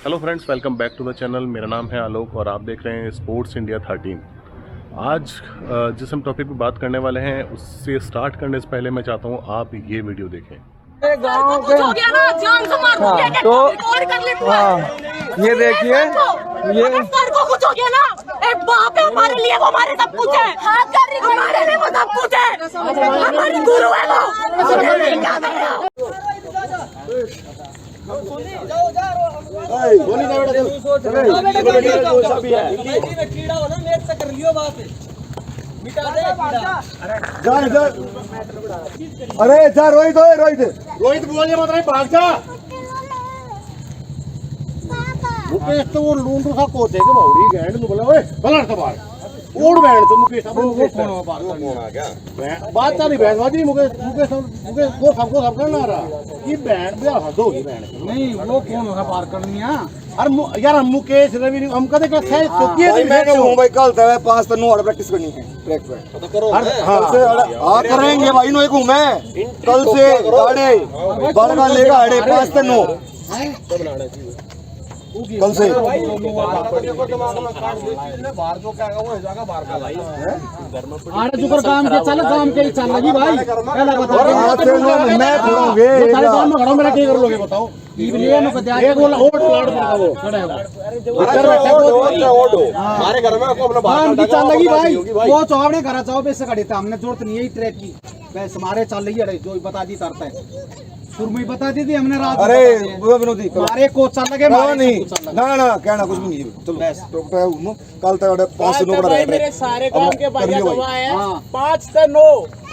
Hello friends, welcome back to the channel. मेरा नाम है आलोक और आप देख रहे हैं स्पोर्ट्स इंडिया 13। आज जिस हम टॉपिक पे बात करने वाले हैं उससे स्टार्ट करने से पहले मैं चाहता हूं आप ये वीडियो देखें। गाँव के ये देखिए, ये सर को कुछ हो गया ना, एक बाप है हमारे लिए, वो हमारे सब कुछ है, हमारे लिए वो सब कुछ है, हमारे गुरु है वो। कीड़ा हो ना नेट से कर लियो बात, मिटा दे कीड़ा। अरे जा रोहित, रोहित बोलिए मत, भाग जा। मुकेश तो वो लूंडू सा कोते के बाउड़ी गैंड नु बोला, ओए बलर से बाहर ओड़ बैंड तो मुकेश अब वो कौन आ गया बात नहीं बैंड मुकेश वो सबको सब करना रहा ये बैंड भी हद होगी बैंड नहीं, वो कौन होगा पार करनी है। अरे यार हम मुकेश रवि हम कदे का है तो ये मैं कहूं भाई कल तक 5 तक और प्रैक्टिस करनी है, ट्रैक पे तो करो। कल से हां करेंगे भाई, नो एक हूं मैं, कल से गाड़ी बड़का लेगा आड़े 5 तक नो बनाना चाहिए कल से। काम के चल, काम के चल लगी भाई, पहला बता मैं छोड़ोगे सारे काम में खड़ा, मेरा क्या कर लोगे बताओ। एक बोला ओट लाड़ पड़ा वो खड़ा है हमारे घर में को अपना बाहर की चल लगी भाई, वो चौबड़े घर चाहो पे से खड़ी था, हमने जरूरत नहीं है ट्रैक की, बस हमारे चल लगी है जो बता दी तरता है शुरू में बता दी थी हमने रात। अरे वो विनोदी हमारे कोच चल लगे नहीं ना कहना कुछ भी नहीं, चलो बस तो कल तक 5 से 9 बड़ा रह मेरे सारे काम के बढ़िया गवा है 5 से 9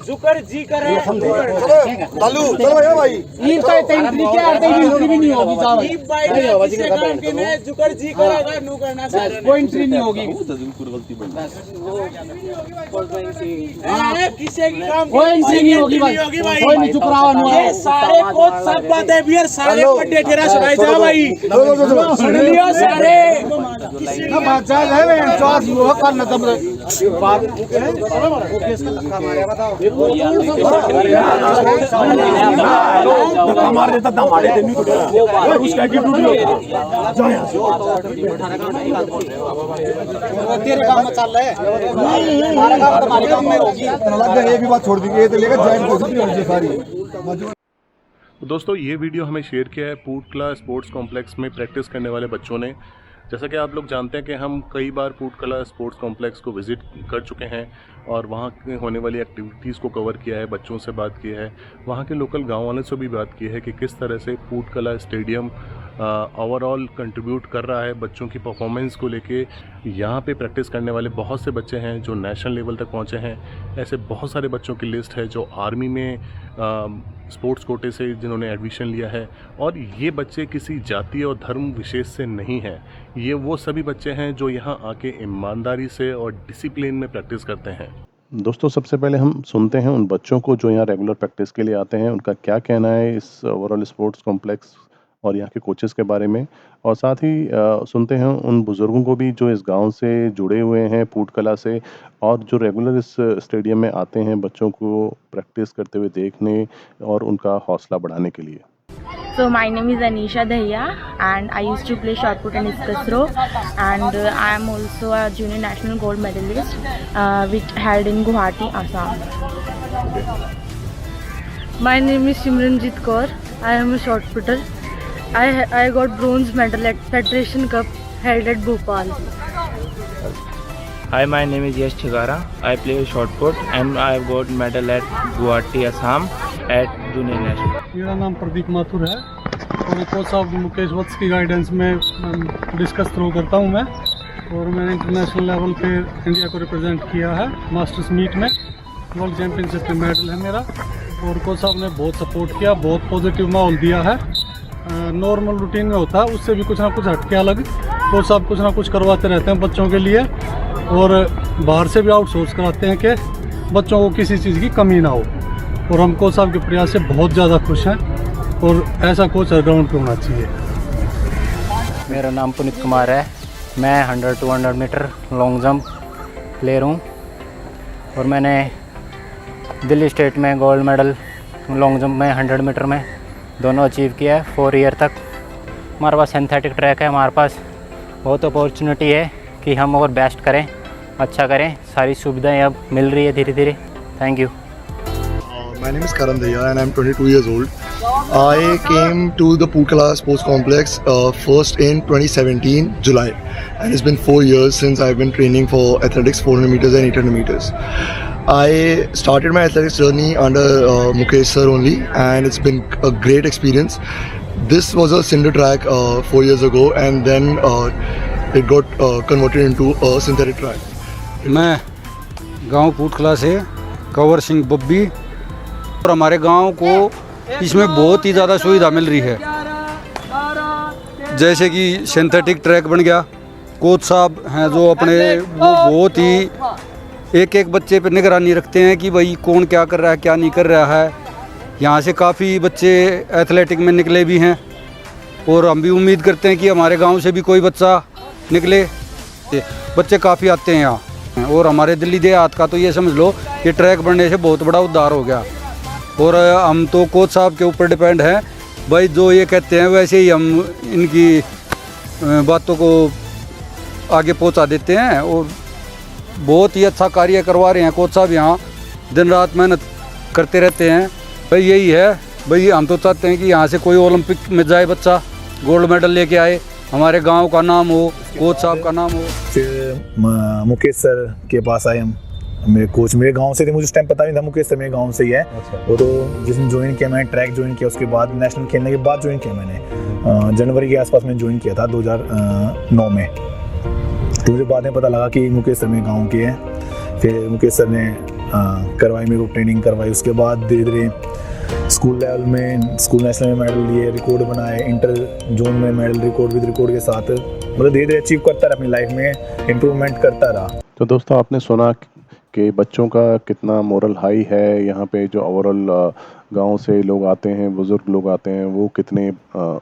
जुकर जी करे चालू चलो यार भाई ई तो एंट्री के आते एंट्री भी नहीं होगी साहब, ई भाई किसी काम के में जुकर जी करेगा नु करना सारे कोई एंट्री नहीं होगी, गलती बस किसी की काम कोई एंट्री नहीं होगी भाई, कोई नहीं चुप रहा। ये सारे कोच सब बातें बियर सारे पट्टे तेरा सुनाई जा भाई, सुन लियो सारे ना बादशाह है मैं चौथ वो कल न तुम बात वो केस का धक्का मारे बताओ हमारे देता था हमारे दिन उसका की टूट तेरे काम में चल रहा है, हमारा काम तुम्हारे काम में होगी। ये भी बात छोड़ दी, ये तो लेकर जॉइन कोचिंग सारी। दोस्तों, ये वीडियो हमें शेयर किया है पूटकला स्पोर्ट्स कॉम्प्लेक्स में प्रैक्टिस करने वाले बच्चों ने। जैसा कि आप लोग जानते हैं कि हम कई बार पूटकला स्पोर्ट्स कॉम्प्लेक्स को विज़िट कर चुके हैं और वहाँ के होने वाली एक्टिविटीज़ को कवर किया है, बच्चों से बात की है, वहाँ के लोकल गांव वालों से भी बात की है कि किस तरह से पूटकला स्टेडियम ओवरऑल कंट्रीब्यूट कर रहा है बच्चों की परफॉर्मेंस को लेके। यहाँ पे प्रैक्टिस करने वाले बहुत से बच्चे हैं जो नेशनल लेवल तक पहुँचे हैं। ऐसे बहुत सारे बच्चों की लिस्ट है जो आर्मी में स्पोर्ट्स कोटे से जिन्होंने एडमिशन लिया है, और ये बच्चे किसी जाति और धर्म विशेष से नहीं हैं। ये वो सभी बच्चे हैं जो यहाँ आके ईमानदारी से और डिसिप्लिन में प्रैक्टिस करते हैं। दोस्तों, सबसे पहले हम सुनते हैं उन बच्चों को जो यहाँ रेगुलर प्रैक्टिस के लिए आते हैं, उनका क्या कहना है इस ओवरऑल स्पोर्ट्स कॉम्प्लेक्स और यहाँ के कोचेस के बारे में, और साथ ही सुनते हैं उन बुज़ुर्गों को भी जो इस गांव से जुड़े हुए हैं पूटकला से, और जो रेगुलर इस स्टेडियम में आते हैं बच्चों को प्रैक्टिस करते हुए देखने और उनका हौसला बढ़ाने के लिए। So my name is Anisha Dahiya and I used to play shot put and discus throw, and I am also a junior national gold medalist which held in Guwahati, Assam. My name is Simranjit Kaur. I am a shot putter. I got bronze medal at Federation Cup held at Bhopal. Hi, my name is Yash Chigara. I play shot put and I got medal at Guwahati, Assam at junior national. मेरा नाम प्रदीप माथुर है और coach साहब मुकेश वत्स की guidance में discus throw करता हूं मैं, और मैंने इंटरनेशनल लेवल पे इंडिया को रिप्रेजेंट किया है मास्टर्स मीट में, वर्ल्ड चैम्पियनशिप में मेडल है मेरा। और कोच साहब ने बहुत सपोर्ट किया, बहुत पॉजिटिव माहौल दिया है। नॉर्मल रूटीन में होता है उससे भी कुछ ना कुछ हटके अलग कोच साहब कुछ ना कुछ करवाते रहते हैं बच्चों के लिए, और बाहर से भी आउटसोर्स कराते हैं कि बच्चों को किसी चीज़ की कमी ना हो। और हम कोच साहब के प्रयास से बहुत ज़्यादा खुश हैं, और ऐसा कोच हर ग्राउंड पे होना चाहिए। मेरा नाम पुनीत कुमार है, मैं 100-200 मीटर लॉन्ग जंप प्लेयर हूँ, और मैंने दिल्ली स्टेट में गोल्ड मेडल लॉन्ग जंप में 100 मीटर में दोनों अचीव किया है 4 ईयर तक। हमारे पास सिंथेटिक ट्रैक है, हमारे पास बहुत अपॉर्चुनिटी है कि हम और बेस्ट करें, अच्छा करें। सारी सुविधाएं अब मिल रही है धीरे धीरे। Thank you. My name is Karan Daya and I'm 22 years old. I came to the Pootkala Sports Complex first in 2017 July, and it's been 4 years since I've been training for athletics 400 meters and 800 meters. I started my athletics journey under Mukesh sir only, and it's been a great experience. This was a cinder track 4 years ago, and then it got converted into a synthetic track. मैं गांव पूटकला से कंवर सिंह बब्बी, और हमारे गांव को इसमें बहुत ही ज़्यादा सुविधा मिल रही है। जैसे कि सिंथेटिक ट्रैक बन गया, कोच साहब हैं जो अपने वो बहुत ही एक एक बच्चे पर निगरानी रखते हैं कि भाई कौन क्या कर रहा है, क्या नहीं कर रहा है। यहाँ से काफ़ी बच्चे एथलेटिक में निकले भी हैं, और हम भी उम्मीद करते हैं कि हमारे गांव से भी कोई बच्चा निकले। बच्चे काफ़ी आते हैं यहाँ, और हमारे दिल्ली देहात का तो ये समझ लो कि ट्रैक बनने से बहुत बड़ा उद्धार हो गया। और हम तो कोच साहब के ऊपर डिपेंड हैं भाई, जो ये कहते हैं वैसे ही हम इनकी बातों को आगे पहुंचा देते हैं, और बहुत ही अच्छा कार्य करवा रहे हैं कोच साहब। यहाँ दिन रात मेहनत करते रहते हैं। भाई यही है भाई, हम तो चाहते हैं कि यहाँ से कोई ओलंपिक में जाए बच्चा, गोल्ड मेडल लेके आए, हमारे गांव का नाम हो, कोच साहब का नाम हो। फिर मुकेश सर के पास आए हम। मेरे कोच मेरे गांव से थे, मुझे उस टाइम पता नहीं था मुकेश सर मेरे गांव से ही है। वो तो जिसने ज्वाइन किया, मैंने ट्रैक ज्वाइन किया, उसके बाद नेशनल खेलने के बाद ज्वाइन किया मैंने। जनवरी के आसपास मैंने ज्वाइन किया था 2009 में। तो मुझे बाद में पता लगा कि मुकेश सर मेरे गाँव के हैं। फिर मुकेश सर ने करवाई, मेरे को ट्रेनिंग करवाई। उसके बाद धीरे धीरे स्कूल लेवल में, स्कूल नेशनल में मेडल लिए, रिकॉर्ड बनाए, इंटर जोन में मेडल, रिकॉर्ड विद रिकॉर्ड के साथ, मतलब धीरे धीरे अचीव करता रहा, अपनी लाइफ में इम्प्रूवमेंट करता रहा। तो दोस्तों, आपने सुना कि बच्चों का कितना मोरल हाई है। यहाँ पे जो ओवरऑल गांव से लोग आते हैं, बुज़ुर्ग लोग आते हैं, वो कितने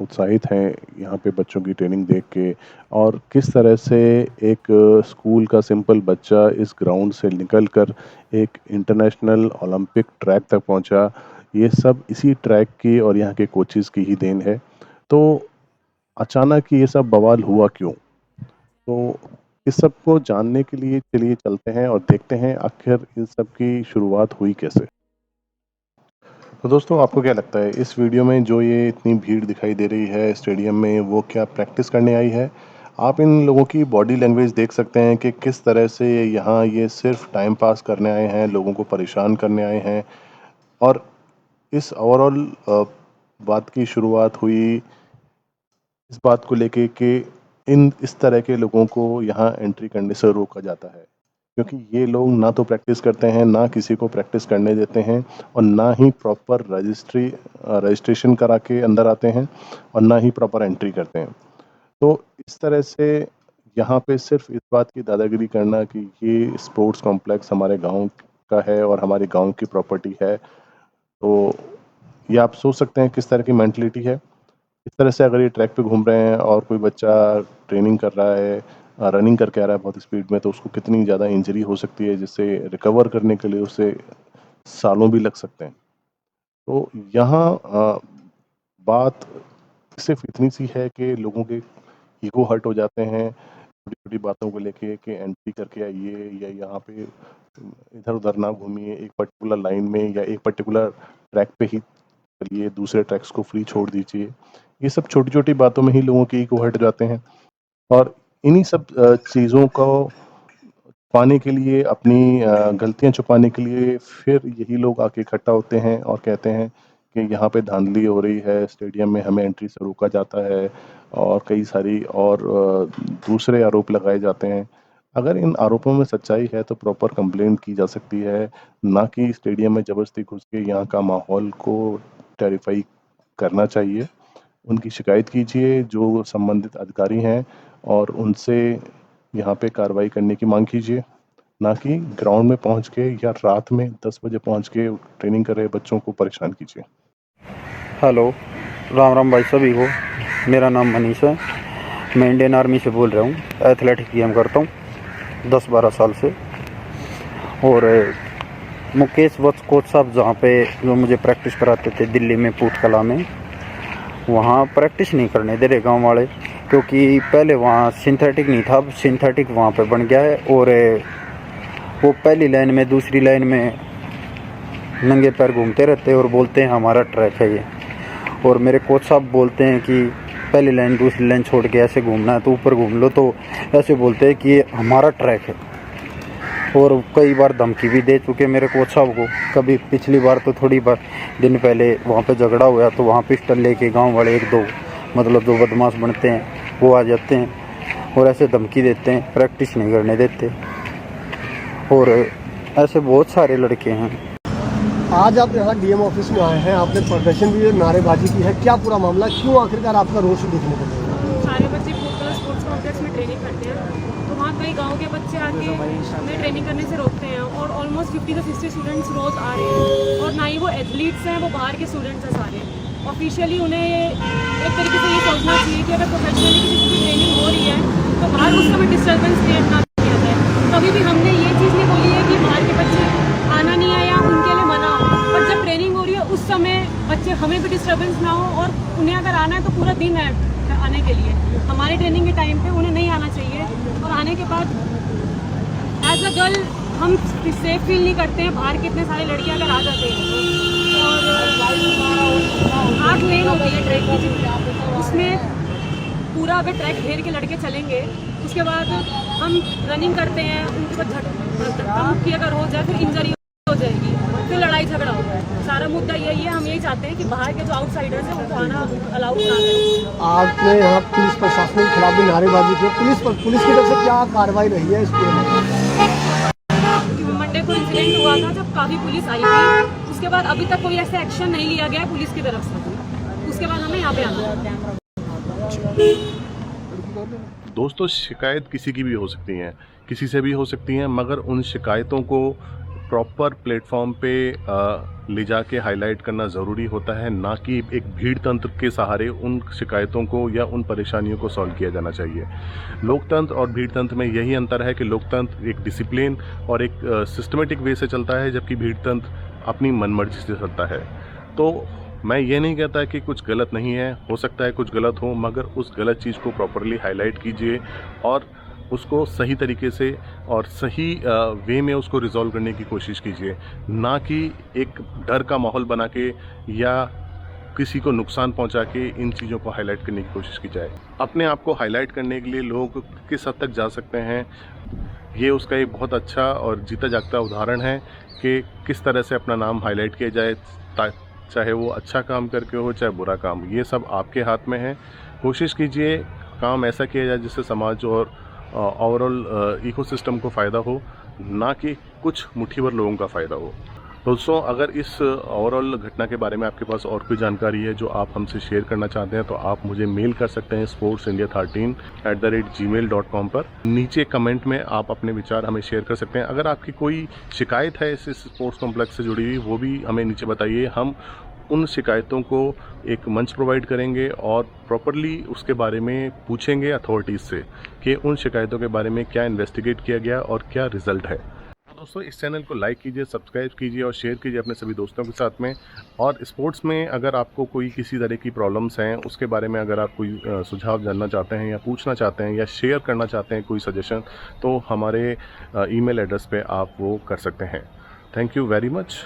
उत्साहित हैं यहाँ पे बच्चों की ट्रेनिंग देख के, और किस तरह से एक स्कूल का सिंपल बच्चा इस ग्राउंड से निकलकर एक इंटरनेशनल ओलंपिक ट्रैक तक पहुँचा। ये सब इसी ट्रैक की और यहाँ के कोचेस की ही देन है। तो अचानक ये सब बवाल हुआ क्यों? तो इस सब को जानने के लिए चलिए चलते हैं और देखते हैं आखिर इन सब की शुरुआत हुई कैसे। तो दोस्तों, आपको क्या लगता है इस वीडियो में जो ये इतनी भीड़ दिखाई दे रही है स्टेडियम में, वो क्या प्रैक्टिस करने आई है? आप इन लोगों की बॉडी लैंग्वेज देख सकते हैं कि किस तरह से यहाँ ये सिर्फ टाइम पास करने आए हैं, लोगों को परेशान करने आए हैं। और इस ओवरऑल बात की शुरुआत हुई इस बात को लेके कि इस तरह के लोगों को यहाँ एंट्री करने से रोका जाता है, क्योंकि ये लोग ना तो प्रैक्टिस करते हैं, ना किसी को प्रैक्टिस करने देते हैं, और ना ही प्रॉपर रजिस्ट्रेशन करा के अंदर आते हैं, और ना ही प्रॉपर एंट्री करते हैं। तो इस तरह से यहाँ पे सिर्फ इस बात की दादागिरी करना कि ये स्पोर्ट्स कॉम्प्लेक्स हमारे गाँव का है और हमारे गाँव की प्रॉपर्टी है, तो ये आप सोच सकते हैं किस तरह की मेंटलिटी है। इस तरह से अगर ये ट्रैक पे घूम रहे हैं और कोई बच्चा ट्रेनिंग कर रहा है, रनिंग करके आ रहा है बहुत स्पीड में, तो उसको कितनी ज़्यादा इंजरी हो सकती है, जिससे रिकवर करने के लिए उसे सालों भी लग सकते हैं। तो यहाँ बात सिर्फ इतनी सी है कि लोगों के ईगो हर्ट हो जाते हैं छोटी छोटी बातों को लेके कि एंट्री करके आइए, या यहाँ पे इधर उधर ना घूमिए, एक पर्टिकुलर लाइन में या एक पर्टिकुलर ट्रैक पे ही चलिए, दूसरे ट्रैक्स को फ्री छोड़ दीजिए। ये सब छोटी छोटी बातों में ही लोगों के ईगो हर्ट जाते हैं, और इन्हीं सब चीज़ों को छुपाने के लिए, अपनी गलतियां छुपाने के लिए फिर यही लोग आके इकट्ठा होते हैं और कहते हैं कि यहाँ पे धांधली हो रही है, स्टेडियम में हमें एंट्री से रोका जाता है, और कई सारी और दूसरे आरोप लगाए जाते हैं। अगर इन आरोपों में सच्चाई है तो प्रॉपर कंप्लेंट की जा सकती है, ना कि स्टेडियम में ज़बरदस्ती घुस के यहाँ का माहौल को टेरिफाई करना चाहिए। उनकी शिकायत कीजिए जो संबंधित अधिकारी हैं, और उनसे यहाँ पे कार्रवाई करने की मांग कीजिए, ना कि ग्राउंड में पहुँच के या रात में 10 बजे पहुँच के ट्रेनिंग कर रहे बच्चों को परेशान कीजिए। हेलो, राम राम भाई सभी को। मेरा नाम मनीष है, मैं इंडियन आर्मी से बोल रहा हूँ। एथलेटिक गेम करता हूँ 10-12 साल से। और मुकेश वत्स कोच साहब जहाँ पे जो मुझे प्रैक्टिस कराते थे दिल्ली में पूटकला में, वहाँ प्रैक्टिस नहीं करने दे रहे गांव वाले, क्योंकि पहले वहाँ सिंथेटिक नहीं था, अब सिंथेटिक वहाँ पे बन गया है। और वो पहली लाइन में दूसरी लाइन में नंगे पैर घूमते रहते हैं और बोलते हैं हमारा ट्रैक है ये। और मेरे कोच साहब बोलते हैं कि पहली लाइन दूसरी लाइन छोड़ के ऐसे घूमना है तो ऊपर घूम लो, तो ऐसे बोलते हैं कि ये हमारा ट्रैक है। और कई बार धमकी भी दे चुके मेरे कोच साहब को। कभी पिछली बार तो थोड़ी बार दिन पहले वहाँ पे झगड़ा हुआ तो वहाँ पिस्टल लेके गांव वाले एक दो मतलब जो बदमाश बनते हैं वो आ जाते हैं और ऐसे धमकी देते हैं, प्रैक्टिस नहीं करने देते। और ऐसे बहुत सारे लड़के हैं। आज आप यहाँ डीएम ऑफिस में आए हैं, आपने प्रदर्शन भी नारेबाजी की है, क्या पूरा मामला, क्यों आखिरकार आपका रोष देखने को मिला? सारे बच्चे स्पोर्ट्स कॉम्प्लेक्स में ट्रेनिंग करते हैं, तो वहाँ कई गांव के बच्चे आके हमें ट्रेनिंग करने से रोकते हैं और ऑलमोस्ट 50 से 60 स्टूडेंट्स रोज़ आ रहे हैं। और ना ही वो एथलीट्स हैं, वो बाहर के स्टूडेंट्स हैं सारे। ऑफिशियली उन्हें एक तरीके से ये सोचना चाहिए कि अगर प्रोफेशनली किसी की ट्रेनिंग हो रही है तो बाहर उस समय डिस्टर्बेंस क्रिएट ना किया जाए। कभी भी हमने ये चीज़ नहीं बोली है कि बाहर के बच्चे आना नहीं है या उनके लिए मना हो, पर जब ट्रेनिंग हो रही है उस समय बच्चे हमें भी डिस्टर्बेंस ना हो और उन्हें अगर आना है तो पूरा दिन है आने के लिए। हमारे ट्रेनिंग के टाइम पे उन्हें नहीं आना चाहिए और आने के बाद एज अ गर्ल हम सेफ फील नहीं करते हैं। बाहर कितने सारे लड़के अगर आ जाते हैं और 8 लेन होती है ट्रैक की, उसमें पूरा अगर ट्रैक घेर के लड़के चलेंगे, उसके बाद हम रनिंग करते हैं, उनको धक्का मुक्की अगर हो जाए फिर इंजरी हो जाएगी, फिर लड़ाई झगड़ा होगा है। सारा मुद्दा यही है, हम यही चाहते हैं कि बाहर के जो आउटसाइडर्स हैं उनको आना अलाउ ना करें। आपने यहाँ पुलिस प्रशासन के खिलाफ भी नारेबाजी की, पुलिस की तरफ से क्या कार्रवाई रही है इस मंडे को इंसिडेंट हुआ था जब काफ़ी पुलिस आई थी, उसके बाद अभी तक कोई ऐसा एक्शन नहीं लिया गया पुलिस की तरफ से। उसके बाद हमें यहाँ पे आना। दोस्तों, शिकायत किसी की भी हो सकती हैं, किसी से भी हो सकती हैं, मगर उन शिकायतों को प्रॉपर प्लेटफॉर्म पे ले जाके हाईलाइट करना ज़रूरी होता है, ना कि एक भीड़ तंत्र के सहारे उन शिकायतों को या उन परेशानियों को सॉल्व किया जाना चाहिए। लोकतंत्र और भीड़ तंत्र में यही अंतर है कि लोकतंत्र एक डिसिप्लिन और एक सिस्टमेटिक वे से चलता है, जबकि भीड़ तंत्र अपनी मनमर्जी से चलता है। तो मैं ये नहीं कहता कि कुछ गलत नहीं है, हो सकता है कुछ गलत हो, मगर उस गलत चीज़ को प्रॉपरली हाईलाइट कीजिए और उसको सही तरीके से और सही वे में उसको रिजॉल्व करने की कोशिश कीजिए, ना कि एक डर का माहौल बना के या किसी को नुकसान पहुंचा के इन चीज़ों को हाईलाइट करने की कोशिश की जाए। अपने आप को हाईलाइट करने के लिए लोग किस हद तक जा सकते हैं, ये उसका एक बहुत अच्छा और जीता जागता उदाहरण है कि किस तरह से अपना नाम हाईलाइट किया जाए, चाहे वो अच्छा काम करके हो चाहे बुरा काम, ये सब आपके हाथ में है। कोशिश कीजिए काम ऐसा किया जाए जिससे समाज और ओवरऑल इकोसिस्टम को फ़ायदा हो, ना कि कुछ मुट्ठी भर लोगों का फ़ायदा हो। दोस्तों, अगर इस ओवरऑल घटना के बारे में आपके पास और कोई जानकारी है जो आप हमसे शेयर करना चाहते हैं तो आप मुझे मेल कर सकते हैं sportsindia13@gmail.com पर। नीचे कमेंट में आप अपने विचार हमें शेयर कर सकते हैं। अगर आपकी कोई शिकायत है इस स्पोर्ट्स कॉम्प्लेक्स से जुड़ी हुई, वो भी हमें नीचे बताइए। हम उन शिकायतों को एक मंच प्रोवाइड करेंगे और प्रॉपरली उसके बारे में पूछेंगे अथॉरिटीज़ से कि उन शिकायतों के बारे में क्या इन्वेस्टिगेट किया गया और क्या रिज़ल्ट है। दोस्तों, इस चैनल को लाइक कीजिए, सब्सक्राइब कीजिए और शेयर कीजिए अपने सभी दोस्तों के साथ में। और स्पोर्ट्स में अगर आपको कोई किसी तरह की प्रॉब्लम्स हैं, उसके बारे में अगर आप कोई सुझाव जानना चाहते हैं या पूछना चाहते हैं या शेयर करना चाहते हैं कोई सजेशन, तो हमारे ईमेल एड्रेस पे आप वो कर सकते हैं। Thank you very much.